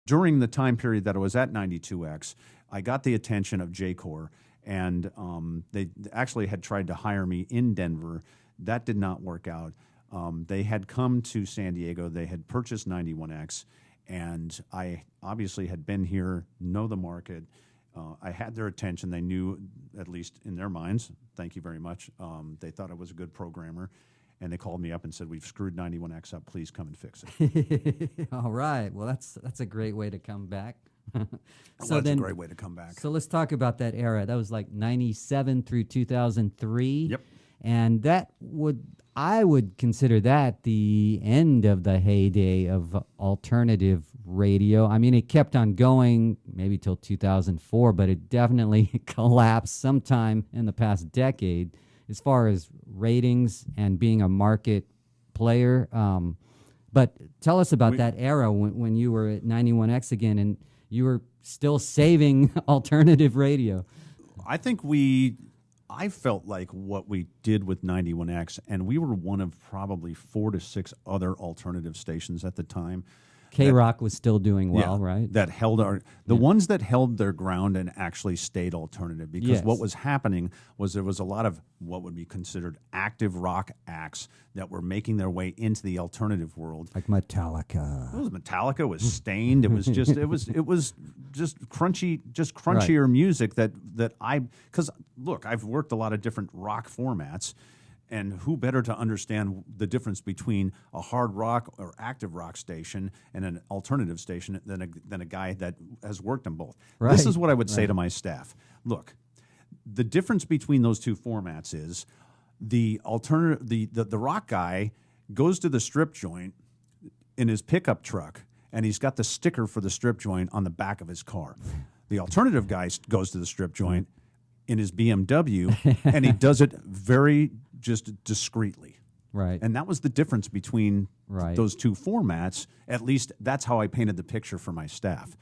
during the time period that I was at 92X, I got the attention of J-Corps, and they actually had tried to hire me in Denver. That did not work out. They had come to San Diego. They had purchased 91X, and I obviously had been here, know the market. I had their attention. They knew, at least in their minds, thank you very much, they thought I was a good programmer. And they called me up and said, "We've screwed 91X up. Please come and fix it." All right. Well, that's a great way to come back. That's a great way to come back. So let's talk about that era. That was like 97 through 2003. Yep. And I would consider that the end of the heyday of alternative radio. I mean, it kept on going maybe till 2004, but it definitely collapsed sometime in the past decade as far as ratings and being a market player. But tell us about that era when you were at 91X again and you were still saving alternative radio. I felt like what we did with 91X, and we were one of probably 4 to 6 other alternative stations at the time. K-Rock was still doing well, right? That held the ones that held their ground and actually stayed alternative, because what was happening was there was a lot of what would be considered active rock acts that were making their way into the alternative world. Like Metallica. It was Metallica, it was Stained, it was just crunchier music because look, I've worked a lot of different rock formats. And who better to understand the difference between a hard rock or active rock station and an alternative station than a guy that has worked them both? Right. This is what I would say to my staff. Look, the difference between those two formats is the rock guy goes to the strip joint in his pickup truck, and he's got the sticker for the strip joint on the back of his car. The alternative guy goes to the strip joint in his BMW, and he does it very just discreetly. Right. And that was the difference between those two formats. At least that's how I painted the picture for my staff.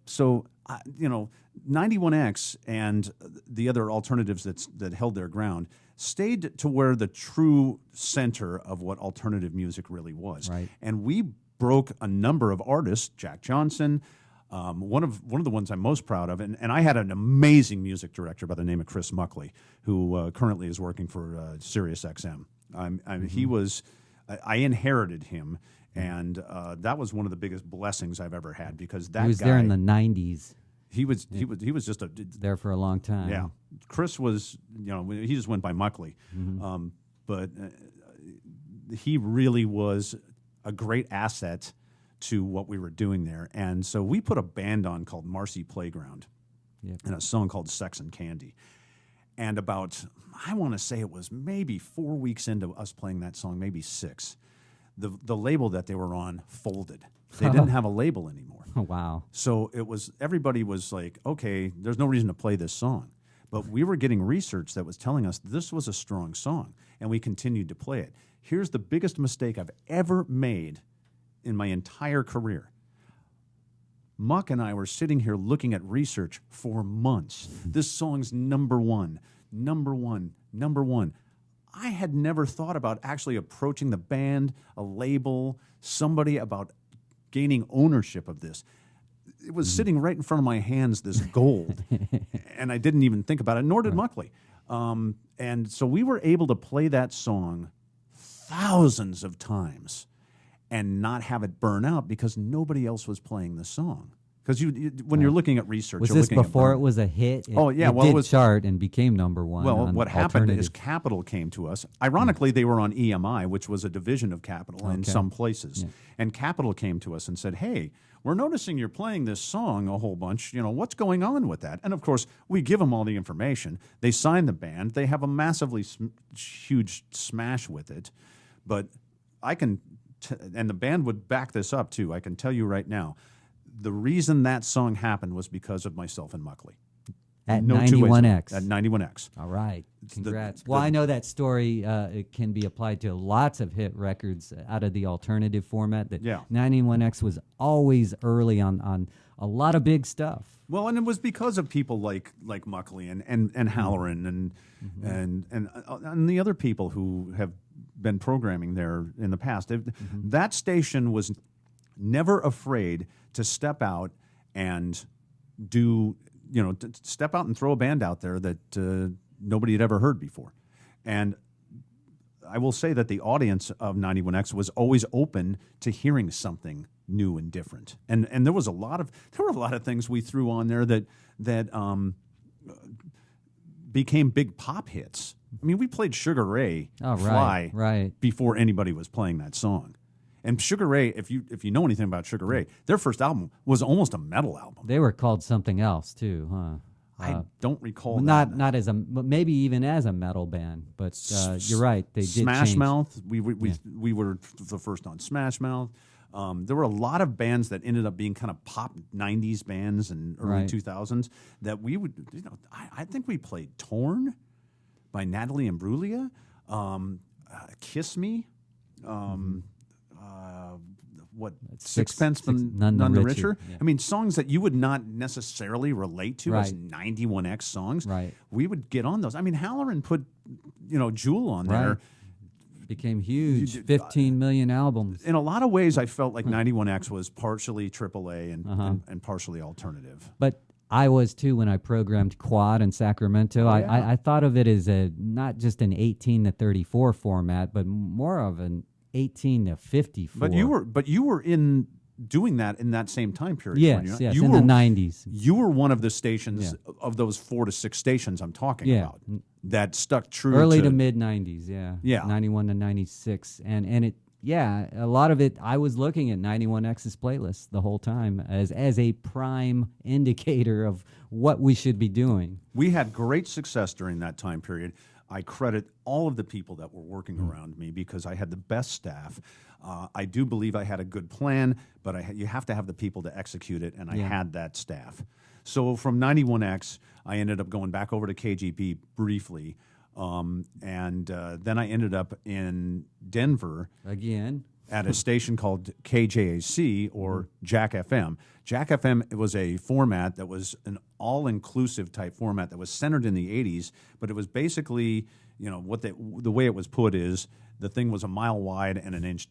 So, 91X and the other alternatives that held their ground stayed to where the true center of what alternative music really was. Right. And we broke a number of artists, Jack Johnson, one of the ones I'm most proud of, and I had an amazing music director by the name of Chris Muckley, who currently is working for Sirius XM. I inherited him, and that was one of the biggest blessings I've ever had, because that he was guy, there in the 90s. He was just there for a long time. Yeah, Chris was, he just went by Muckley, but he really was a great asset to what we were doing there. And so we put a band on called Marcy Playground and a song called Sex and Candy. And about, I want to say it was maybe 4 weeks into us playing that song, maybe 6, the label that they were on folded. They didn't have a label anymore. Oh, wow. So everybody was like, okay, there's no reason to play this song. But we were getting research that was telling us this was a strong song, and we continued to play it. Here's the biggest mistake I've ever made in my entire career. Muck and I were sitting here looking at research for months. This song's number one. I had never thought about actually approaching the band, a label, somebody about gaining ownership of this. It was sitting right in front of my hands, this gold, and I didn't even think about it, nor did Muckley. And so we were able to play that song thousands of times and not have it burn out because nobody else was playing the song. Because when you're looking at research, was you're this looking before at it was a hit? It did chart and became number one. Well, what happened is alternative. Capitol came to us. Ironically, they were on EMI, which was a division of Capitol in some places. Yeah. And Capitol came to us and said, "Hey, we're noticing you're playing this song a whole bunch. What's going on with that?" And of course, we give them all the information. They sign the band. They have a massively huge smash with it. But I can, and the band would back this up too. I can tell you right now, the reason that song happened was because of myself and Muckley. At 91X. At 91X. All right. Congrats. Well, I know that story it can be applied to lots of hit records out of the alternative format. That 91X was always early on a lot of big stuff. Well, and it was because of people like Muckley and Halloran and the other people who have been programming there in the past. That station was never afraid to step out and do, step out and throw a band out there that nobody had ever heard before. And I will say that the audience of 91X was always open to hearing something new and different. And there were a lot of things we threw on there that became big pop hits. I mean, we played Sugar Ray Fly right. before anybody was playing that song. And Sugar Ray, if you know anything about Sugar Ray, their first album was almost a metal album. They were called something else too, huh? I don't recall not as maybe even as a metal band, but you're right. They did Smash change. Mouth. We were the first on Smash Mouth. There were a lot of bands that ended up being kind of pop 90s bands and early 2000s that we would, I think we played Torn by Natalie Imbruglia, Kiss Me, Sixpence None the Richer. Yeah. I mean, songs that you would not necessarily relate to as 91X songs. Right. We would get on those. I mean, Halloran put, Jewel on there. Right. Became huge. 15 million albums. In a lot of ways, I felt like 91X was partially AAA and partially alternative. But I was too when I programmed Quad in Sacramento. I thought of it as not just an 18 to 34 format, but more of an 18 to 54. But you were in doing that in that same time period. Yes, in the 90s. You were one of the stations of those 4 to 6 stations I'm talking about that stuck true early to mid 90s. Yeah, 91 to 96, and it. Yeah, a lot of it. I was looking at 91X's playlist the whole time as a prime indicator of what we should be doing. We had great success during that time period. I credit all of the people that were working around me because I had the best staff. I do believe I had a good plan, but you have to have the people to execute it, and I had that staff. So from 91X, I ended up going back over to KGP briefly, and then I ended up in Denver again at a station called KJAC or Jack FM. Jack FM was a format that was an all-inclusive type format that was centered in the 80s, but it was basically, the way it was put is the thing was a mile wide and an inch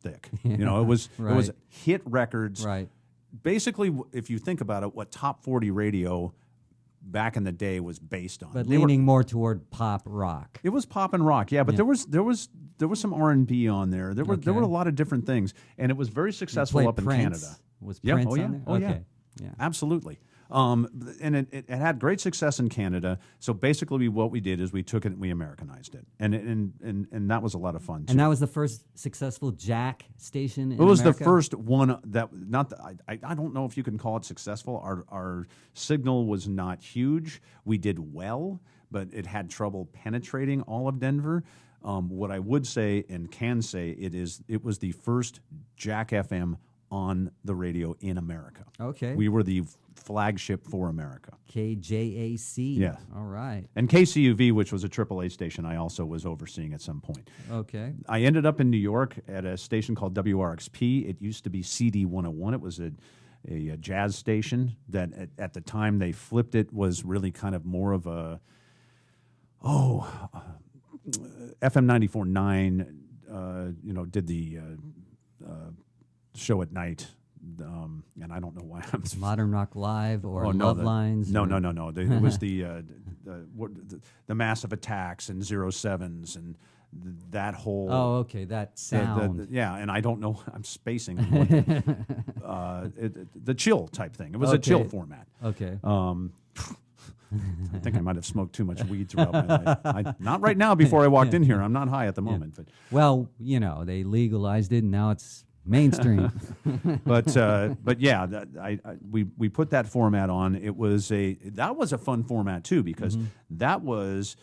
thick. It was hit records. Right. Basically, if you think about it, what top 40 radio back in the day was based on. But leaning more toward pop rock. It was pop and rock, but there was some R&B on there. There were a lot of different things, and it was very successful up in Canada. Was Prince on there? Okay. Yeah, absolutely. And it had great success in Canada. So basically, what we did is we took it and we Americanized it, and that was a lot of fun too. And that was the first successful Jack station in It was America? the first one that I don't know if you can call it successful. Our signal was not huge. We did well, but it had trouble penetrating all of Denver. What I would say and can say it was the first Jack FM on the radio in America. Okay. We were the flagship for America. KJAC. Yeah. All right. And KCUV, which was a AAA station, I also was overseeing at some point. Okay. I ended up in New York at a station called WRXP. It used to be CD 101. It was a jazz station that at the time they flipped it was really kind of more of a FM 94.9 did the show at night, and I don't know why I'm Modern Rock Live or Love Lines. No. It was the Massive Attacks and 07s and that whole. Oh, okay, that sound. And I don't know. I'm spacing. The chill type thing. It was a chill format. Okay. I think I might have smoked too much weed throughout my life. Not right now. Before I walked in here, I'm not high at the moment. But well, they legalized it, and now it's mainstream. but we put that format on. That was a fun format too because that was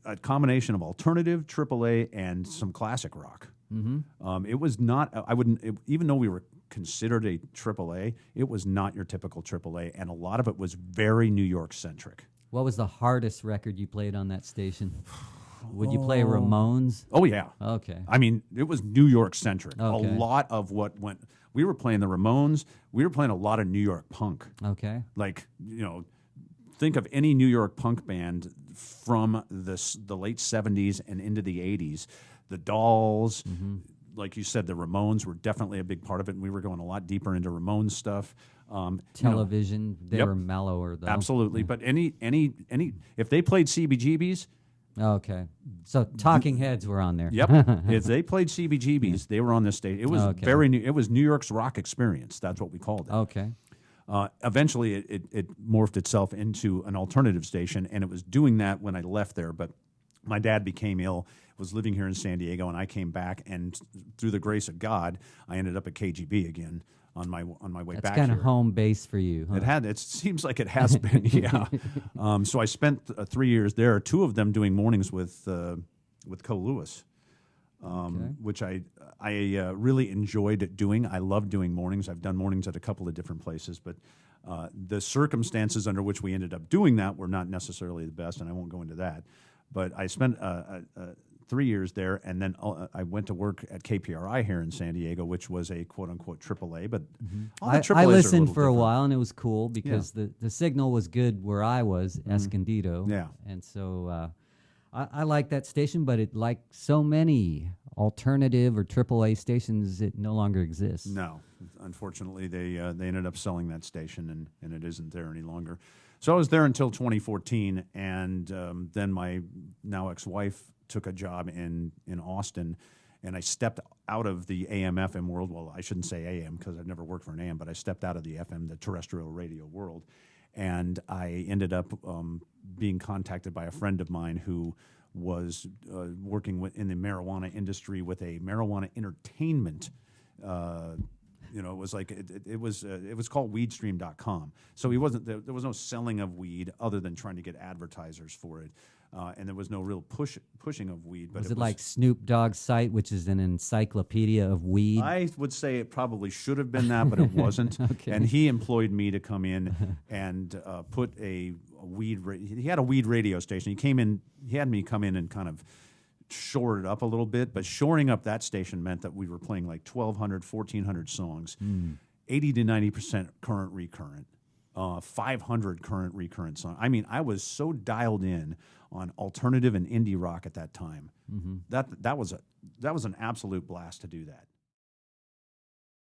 a combination of alternative, AAA, and some classic rock. It was not. Even though we were considered a AAA, it was not your typical AAA, and a lot of it was very New York centric. What was the hardest record you played on that station? Would you play Ramones? Oh yeah. Okay. I mean, it was New York centric. Okay. A lot of what went. We were playing the Ramones. We were playing a lot of New York punk. Okay. Like think of any New York punk band from the late '70s and into the '80s. The Dolls. like you said, the Ramones were definitely a big part of it, and we were going a lot deeper into Ramones stuff. Television, they Yep. were mellower though. Absolutely, but any if they played CBGBs, Okay, so Talking Heads were on there. yep, if they played CBGBs, they were on this stage. It was very new. It was New York's rock experience. That's what we called it. Okay. Eventually, it morphed itself into an alternative station, and it was doing that when I left there. But my dad became ill, was living here in San Diego, and I came back, and through the grace of God, I ended up at KGB again on my way That's back kind here. of home base for you, huh? It seems like it has been, yeah. So I spent 3 years there, 2 of them doing mornings with Co Lewis, which I really enjoyed doing. I love doing mornings. I've done mornings at a couple of different places, but the circumstances under which we ended up doing that were not necessarily the best, and I won't go into that. But I spent 3 years there, and then I went to work at KPRI here in San Diego, which was a quote-unquote AAA, but all the AAAs I are listened a for a different. while, and it was cool because the signal was good where I was, Escondido. Yeah. And so I like that station, but it, like so many alternative or AAA stations, it no longer exists. No, unfortunately, they ended up selling that station, and it isn't there any longer. So I was there until 2014, and then my now ex-wife took a job in Austin, and I stepped out of the AM/FM world. Well, I shouldn't say AM because I've never worked for an AM, but I stepped out of the FM, the terrestrial radio world, and I ended up being contacted by a friend of mine who was working in the marijuana industry with a marijuana entertainment. It was like it was called weedstream.com. So he wasn't there was no selling of weed other than trying to get advertisers for it. And there was no real pushing of weed. But Was it like Snoop Dogg's site, which is an encyclopedia of weed? I would say it probably should have been that, but it wasn't. Okay. And he employed me to come in and put a weed. He had a weed radio station. He had me come in and kind of shore it up a little bit. But shoring up that station meant that we were playing like 1,200, 1,400 songs, 80 to 90% current recurrent. 500 current recurrent songs. I mean, I was so dialed in on alternative and indie rock at that time. That was an absolute blast to do that.